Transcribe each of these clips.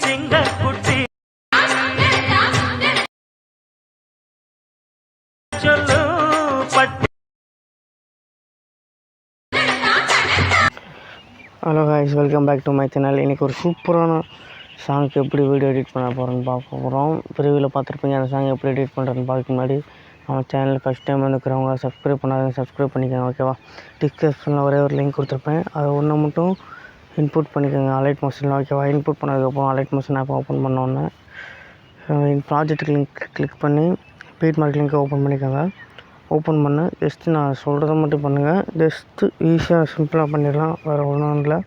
சிங்கக்குட்டி சொல்லு பட்டி. Hello guys, welcome back to my channel. இன்றைக்கி ஒரு சூப்பரான சாங்க்கு எப்படி வீடியோ எடிட் பண்ண போகிறோன்னு பார்க்க போகிறோம். ப்ரிவியூவில் பார்த்துருப்பீங்க. அந்த சாங் எப்படி எடிட் பண்ணுறதுன்னு பார்க்க முன்னாடி நம்ம சேனல் ஃபஸ்ட் டைம் வந்துக்கிறவங்க சப்ஸ்கிரைப் பண்ணாதவங்க சப்ஸ்கிரைப் பண்ணிக்கோங்க, ஓகேவா? டிஸ்கிரிப்ஷனில் ஒரே ஒரு லிங்க் கொடுத்துருப்பேன், அதை ஒன்று மட்டும் இன்புட் பண்ணிக்கோங்க அலைட் மோஷனில், ஓகேவா? இன்புட் பண்ணதுக்கப்புறம் அலைட் மோஷன் ஆப் ஓப்பன் பண்ணோன்னே ப்ராஜெக்ட் லிங்க் கிளிக் பண்ணி பீட் மார்க் லிங்க்கை ஓப்பன் பண்ணிக்கோங்க. ஓப்பன் பண்ண ஜஸ்ட்டு நான் சொல்கிறத மட்டும் பண்ணுங்கள். ஜஸ்ட்டு ஈஸியாக சிம்பிளாக பண்ணிடலாம், வேறு ஒன்றும் இல்லை.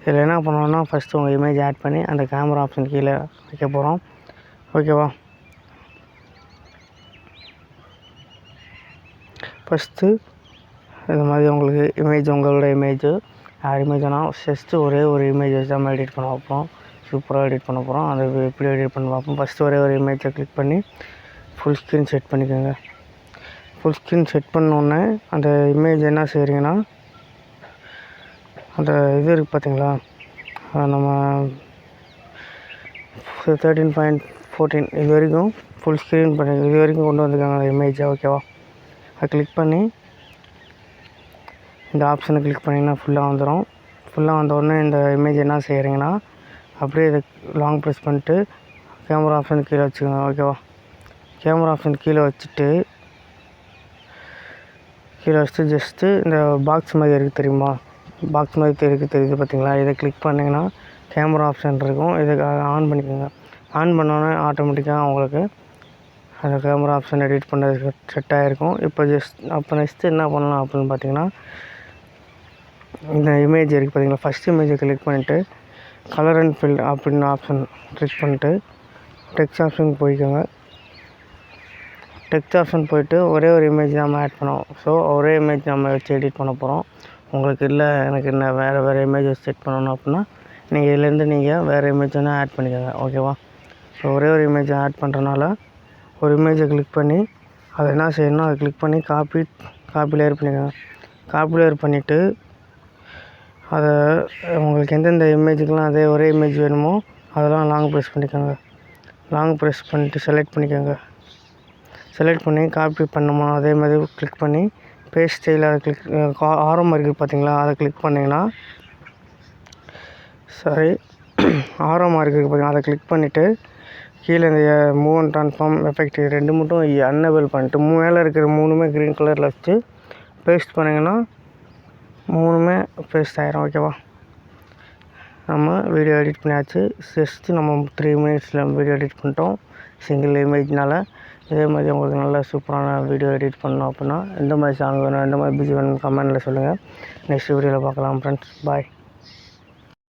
இதில் என்ன பண்ணுவோன்னா ஃபஸ்ட்டு உங்கள் இமேஜ் ஆட் பண்ணி அந்த கேமரா ஆப்ஷன் கீழே வைக்க போகிறோம், ஓகேவா? ஃபஸ்ட்டு இது மாதிரி உங்களுக்கு இமேஜ், உங்களோட இமேஜு யார் இமேஜ் வேணால் ஜஸ்ட்டு ஒரே ஒரு இமேஜ் வச்சு நம்ம எடிட் பண்ண வைப்போம். சூப்பராக எடிட் பண்ண போகிறோம். அதை எப்படி எடிட் பண்ண பார்ப்போம். ஃபஸ்ட்டு ஒரே ஒரு இமேஜை கிளிக் பண்ணி ஃபுல் ஸ்க்ரீன் செட் பண்ணிக்கோங்க. ஃபுல் ஸ்க்ரீன் செட் பண்ணோன்னே அந்த இமேஜ் என்ன செய்கிறீங்கன்னா, அந்த இது இருக்குது பார்த்தீங்களா, நம்ம 13.14 இது வரைக்கும் ஃபுல் ஸ்க்ரீன் பண்ணி இது வரைக்கும் கொண்டு வந்துருக்காங்க அந்த இமேஜை, ஓகேவா? அதை கிளிக் பண்ணி இந்த ஆப்ஷனை கிளிக் பண்ணிங்கன்னா ஃபுல்லாக வந்துடும். ஃபுல்லாக வந்தோடனே இந்த இமேஜ் என்ன செய்கிறீங்கன்னா, அப்படியே இதை லாங் ப்ரெஸ் பண்ணிட்டு கேமரா ஆப்ஷன் கீழே வச்சுக்கோங்க, ஓகேவா? கேமரா ஆப்ஷன் கீழே வச்சுட்டு ஜஸ்ட்டு இந்த பாக்ஸ் மாதிரி இருக்குது தெரியுமா, பாக்ஸ் மாதிரி தெரியுது பார்த்தீங்களா? இதை கிளிக் பண்ணிங்கன்னா கேமரா ஆப்ஷன் இருக்கும், இதை ஆன் பண்ணிக்கோங்க. ஆன் பண்ணோன்னே ஆட்டோமேட்டிக்காக உங்களுக்கு அந்த கேமரா ஆப்ஷன் எடிட் பண்ணுறதுக்கு செட் ஆகிருக்கும். இப்போ நெக்ஸ்ட்டு என்ன பண்ணலாம் அப்படின்னு பார்த்தீங்கன்னா, இந்த இமேஜ் இருக்குது பார்த்தீங்களா, ஃபஸ்ட் இமேஜை கிளிக் பண்ணிவிட்டு கலர் அண்ட் ஃபில் அப்படின்னு ஆப்ஷன் கிளிக் பண்ணிட்டு டெக்ஸ்ட் ஆப்ஷன் போய்க்கோங்க. டெக்ஸ்ட் ஆப்ஷன் போய்ட்டு ஒரே ஒரு இமேஜ் நம்ம ஆட் பண்ணோம். ஸோ ஒரே இமேஜ் நம்ம வச்சு எடிட் பண்ண போகிறோம். உங்களுக்கு இல்லை எனக்கு என்ன வேறு இமேஜ் வச்சு செட் பண்ணணும் அப்படின்னா நீங்கள் இதுலேருந்து நீங்கள் வேறு இமேஜ் வேணால் ஆட் பண்ணிக்கோங்க, ஓகேவா? ஸோ ஒரே ஒரு இமேஜை ஆட் பண்ணுறனால ஒரு இமேஜை கிளிக் பண்ணி அதை என்ன செய்யணும்னா அதை கிளிக் பண்ணி காப்பி லேயர் பண்ணிக்கோங்க. காப்பி லேயர் பண்ணிவிட்டு அதை உங்களுக்கு எந்தெந்த இமேஜுக்கெலாம் அதே ஒரே இமேஜ் வேணுமோ அதெல்லாம் லாங் ப்ரெஸ் பண்ணிக்கோங்க. லாங் ப்ரெஸ் பண்ணிட்டு செலக்ட் பண்ணிக்கோங்க. செலக்ட் பண்ணி காப்பி பண்ணோமா அதே மாதிரி கிளிக் பண்ணி பேஸ்ட் ஸ்டைல் அதை கிளிக் ஆரம் இருக்குது பார்த்தீங்களா, அதை கிளிக் பண்ணிங்கன்னா ஆரம் இருக்குது பார்த்தீங்கன்னா அதை கிளிக் பண்ணிவிட்டு கீழே இந்த மூவ் அண்ட் ட்ரான்ஸ்ஃபார்ம் எஃபெக்ட் ரெண்டு மட்டும் அன்னேபிள் பண்ணிட்டு மேலே இருக்கிற மூணுமே க்ரீன் கலரில் வச்சு பேஸ்ட் பண்ணிங்கன்னா மூணுமே பேஸ்ட் ஆகிரும், ஓகேவா? நம்ம வீடியோ எடிட் பண்ணியாச்சு. ஜஸ்ட்டு நம்ம 3 மினிட்ஸில் வீடியோ எடிட் பண்ணிட்டோம் சிங்கிள் இமேஜ்னால். இதே மாதிரி உங்களுக்கு நல்ல சூப்பரான வீடியோ எடிட் பண்ணோம் அப்படின்னா எந்த மாதிரி சாங் வேணும், எந்த மாதிரி பிஜி வேணும் கமெண்டில் சொல்லுங்கள். நெக்ஸ்ட் வீடியோவில் பார்க்கலாம் ஃப்ரெண்ட்ஸ். பாய்.